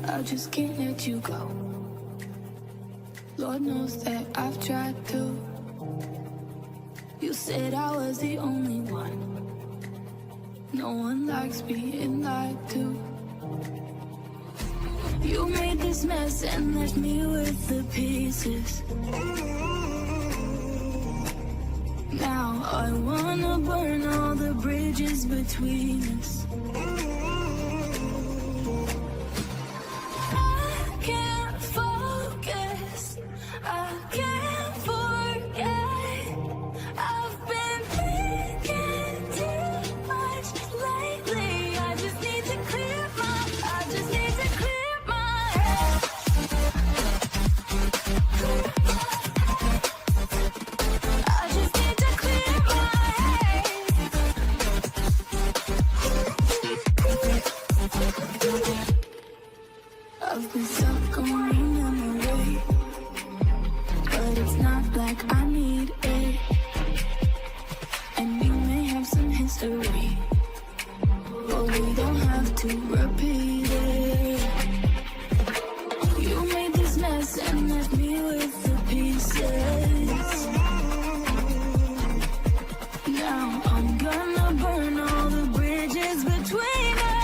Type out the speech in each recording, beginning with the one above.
I just can't let you go. Lord knows that I've tried to. You said I was the only one. No one likes being lied to. You made this mess and left me with the pieces. Now I wanna burn all the bridges between us. I can't focus, I can't forget. I've been thinking too much lately. I just need to clear my head. I just need to clear my head. I've been stuck on your memory, but it's not like I need it. And we may have some history, but we don't have to repeat it. You made this mess and left me with the pieces. Now I'm gonna burn all the bridges between us.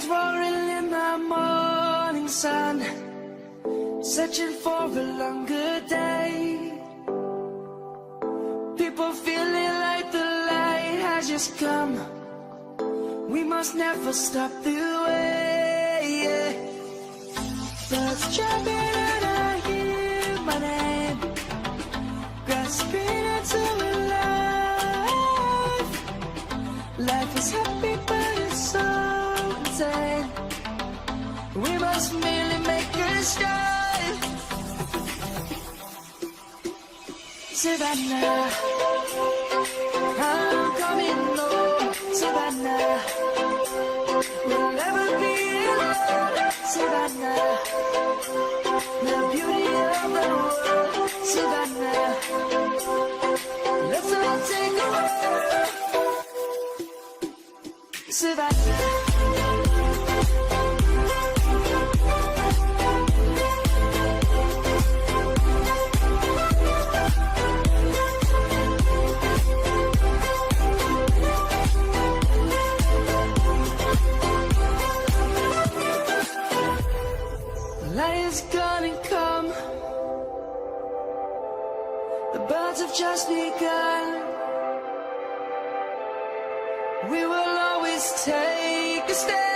roaring in the morning sun, searching for a longer day. People feeling like the light has just come. We must never stop the way. Birds jumping and I hear my name, grasping into life. Life is happy but it's so insane. We must merely make a start. Savannah, I'm coming home. Savannah, we'll never be alone. Savannah, the beauty of the world. Savannah, let's all take a walk. Savannah. Light is gonna come. The birds have just begun. We will always take a stand.